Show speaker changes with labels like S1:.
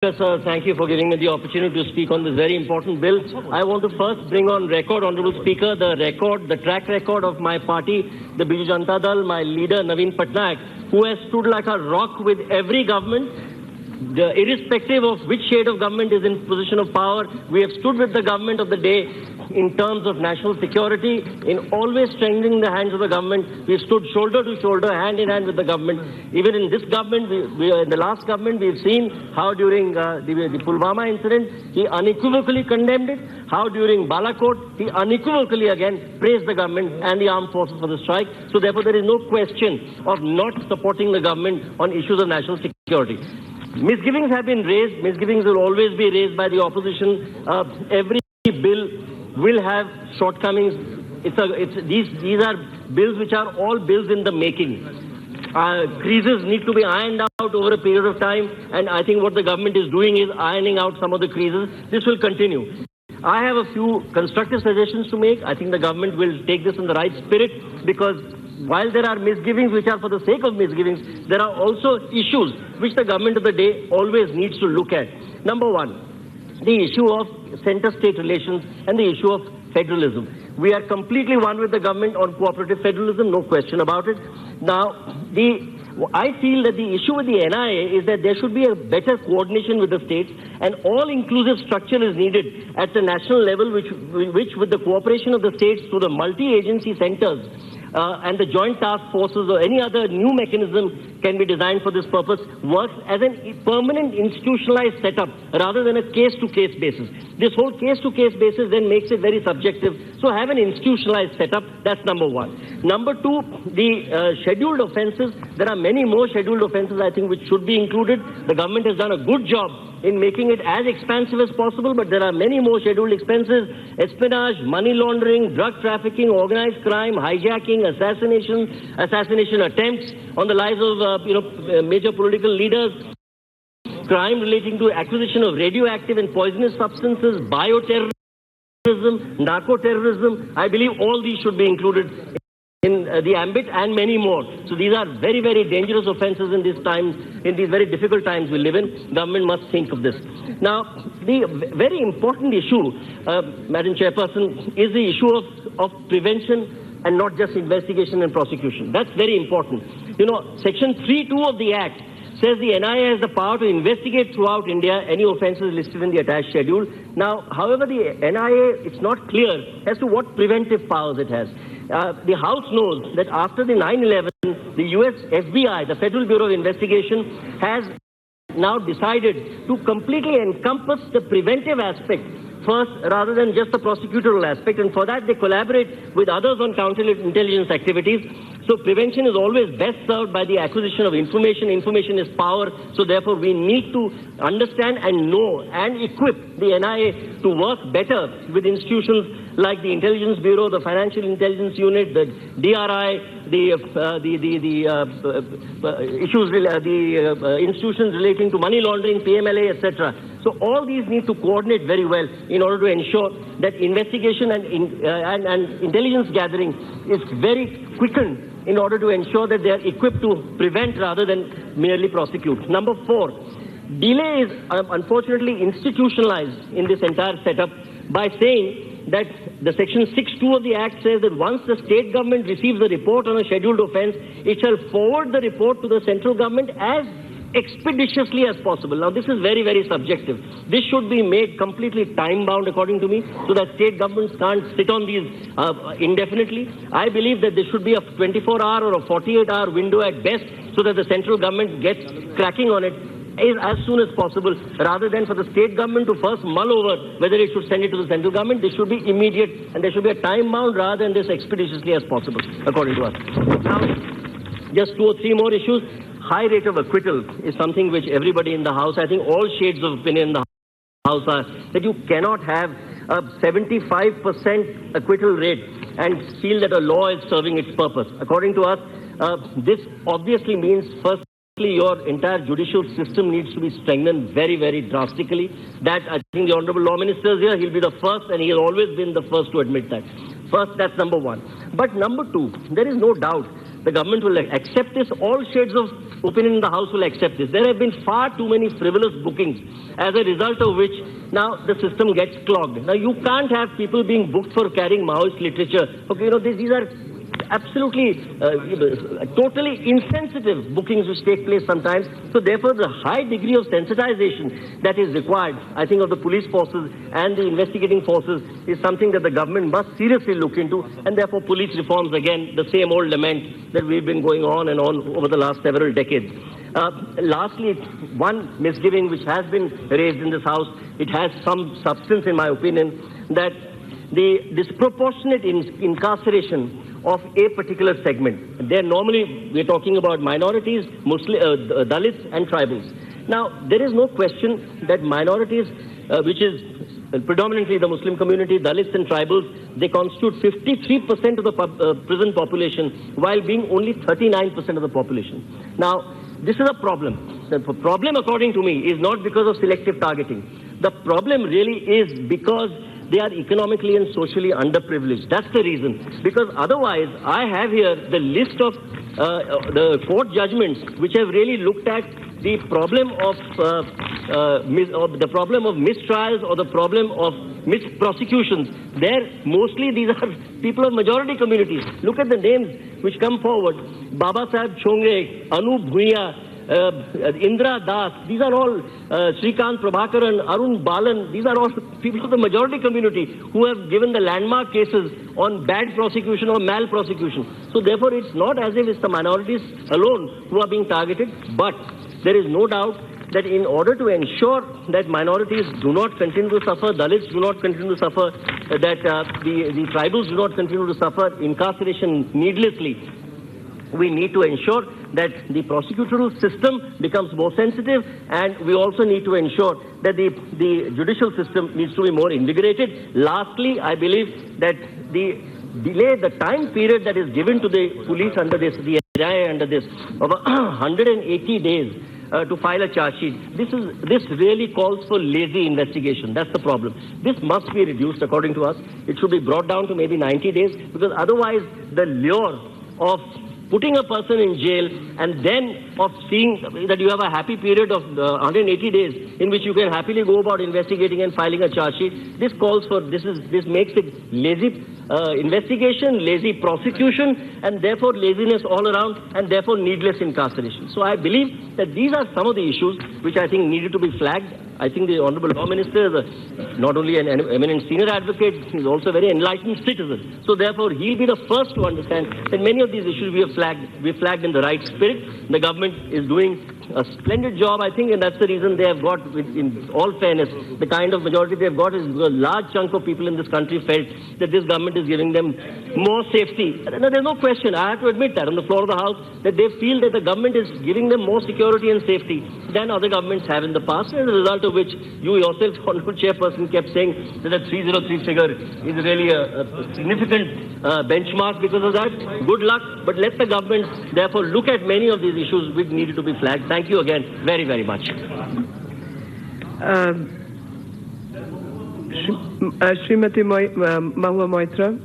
S1: Yes, sir. Thank you for giving me the opportunity to speak on this very important bill. I want to first bring on record, Honorable Speaker, the track record of my party, the Biju Janata Dal, my leader Naveen Patnaik, who has stood like a rock with every government, irrespective of which shade of government is in position of power. We have stood with the government of the day in terms of national security, in always strengthening the hands of the government. We have stood shoulder to shoulder, hand in hand with the government. Even in this government, in the last government, we've seen how during the Pulwama incident, he unequivocally condemned it, how during Balakot, he unequivocally again praised the government and the armed forces for the strike. So therefore, there is no question of not supporting the government on issues of national security. Misgivings have been raised. Misgivings will always be raised by the opposition. Every bill will have shortcomings. These are bills which are all bills in the making. Creases need to be ironed out over a period of time, and I think what the government is doing is ironing out some of the creases. This will continue. I have a few constructive suggestions to make. I think the government will take this in the right spirit, because while there are misgivings which are for the sake of misgivings, there are also issues which the government of the day always needs to look at. Number one, the issue of center-state relations and the issue of federalism. We are completely one with the government on cooperative federalism, no question about it. Now, I feel that the issue with the NIA is that there should be a better coordination with the states, and all-inclusive structure is needed at the national level, which with the cooperation of the states through the multi-agency centers and the joint task forces or any other new mechanism can be designed for this purpose, works as a permanent institutionalized setup rather than a case-to-case basis. This whole case-to-case basis then makes it very subjective. So have an institutionalized setup. That's number one. Number two, the scheduled offenses. There are many more scheduled offenses, I think, which should be included. The government has done a good job in making it as expansive as possible, but there are many more scheduled offenses: espionage, money laundering, drug trafficking, organized crime, hijacking, assassination attempts on the lives of major political leaders, crime relating to acquisition of radioactive and poisonous substances, bioterrorism, narco-terrorism. I believe all these should be included in the ambit, and many more. So these are very, very dangerous offences in these times, in these very difficult times we live in. Government must think of this. Now, the very important issue, Madam Chairperson, is the issue of prevention and not just investigation and prosecution. That's very important. You know, Section 3(2) of the Act says the NIA has the power to investigate throughout India any offences listed in the attached schedule. Now, however, the NIA, it's not clear as to what preventive powers it has. The House knows that after the 9/11, the US FBI, the Federal Bureau of Investigation, has now decided to completely encompass the preventive aspect first rather than just the prosecutorial aspect, and for that they collaborate with others on counterintelligence activities. So prevention is always best served by the acquisition of information. Information is power, so therefore we need to understand and know and equip the NIA to work better with institutions like the Intelligence Bureau, the Financial Intelligence Unit, the DRI, the institutions relating to money laundering, PMLA, etc. So all these need to coordinate very well in order to ensure that investigation and intelligence gathering is very quickened in order to ensure that they are equipped to prevent rather than merely prosecute. Number four, delay is unfortunately institutionalized in this entire setup by saying that the Section 6(2) of the Act says that once the state government receives a report on a scheduled offence, it shall forward the report to the central government as expeditiously as possible. Now, this is very, very subjective. This should be made completely time-bound, according to me, so that state governments can't sit on these indefinitely. I believe that there should be a 24-hour or a 48-hour window at best, so that the central government gets cracking on it as soon as possible, rather than for the state government to first mull over whether it should send it to the central government. This should be immediate, and there should be a time-bound rather than this expeditiously as possible, according to us. Now, just two or three more issues. High rate of acquittal is something which everybody in the House, I think all shades of opinion in the House are, that you cannot have a 75% acquittal rate and feel that a law is serving its purpose. According to us, this obviously means, first, your entire judicial system needs to be strengthened very, very drastically. That, I think the Honourable Law Minister is here. He'll be the first, and he has always been the first to admit that. First, that's number one. But number two, there is no doubt the government will accept this. All shades of opinion in the House will accept this. There have been far too many frivolous bookings, as a result of which now the system gets clogged. Now you can't have people being booked for carrying Maoist literature. Okay, these are absolutely totally insensitive bookings which take place sometimes. So therefore the high degree of sensitization that is required, I think, of the police forces and the investigating forces is something that the government must seriously look into, and therefore police reforms, again, the same old lament that we've been going on and on over the last several decades. Lastly, one misgiving which has been raised in this House, it has some substance in my opinion, that the disproportionate incarceration of a particular segment. There normally we're talking about minorities, Dalits and tribals. Now, there is no question that minorities, which is predominantly the Muslim community, Dalits and tribals, they constitute 53% of the prison population, while being only 39% of the population. Now, this is a problem. The problem, according to me, is not because of selective targeting. The problem really is because they are economically and socially underprivileged. That's the reason. Because otherwise, I have here the list of the court judgments which have really looked at the problem of mistrials or the problem of misprosecutions. There, mostly these are people of majority communities. Look at the names which come forward: Baba Saheb Chongre, Anu Bhuiya, Indra Das. These are all Srikant Prabhakaran, Arun Balan. These are all people of the majority community who have given the landmark cases on bad prosecution or mal prosecution. So therefore, it's not as if it's the minorities alone who are being targeted, but there is no doubt that in order to ensure that minorities do not continue to suffer, Dalits do not continue to suffer, that the tribals do not continue to suffer incarceration needlessly, we need to ensure that the prosecutorial system becomes more sensitive, and we also need to ensure that the judicial system needs to be more invigorated. Lastly, I believe that the time period that is given to the police under this, the NIA under this, of 180 days to file a charge sheet, this really calls for lazy investigation. That's the problem. This must be reduced, according to us. It should be brought down to maybe 90 days, because otherwise the lure of putting a person in jail and then of seeing that you have a happy period of 180 days in which you can happily go about investigating and filing a charge sheet, this makes it lazy investigation, lazy prosecution, and therefore laziness all around, and therefore needless incarceration. So I believe that these are some of the issues which I think needed to be flagged. I think the Honorable Law Minister is not only an eminent senior advocate, he's also a very enlightened citizen. So therefore, he'll be the first to understand that many of these issues we flagged in the right spirit. The government is doing a splendid job, I think, and that's the reason they have got, in all fairness, the kind of majority they've got is because a large chunk of people in this country felt that this government is giving them more safety. There's no question, I have to admit that on the floor of the House, that they feel that the government is giving them more security and safety than other governments have in the past, and as a result of which you yourself, Honorable Chairperson, kept saying that the 303 figure is really a significant benchmark because of that. Good luck, but let the government therefore look at many of these issues which needed to be flagged. Thank you again very, very much.
S2: Srimati Mahua Moitra.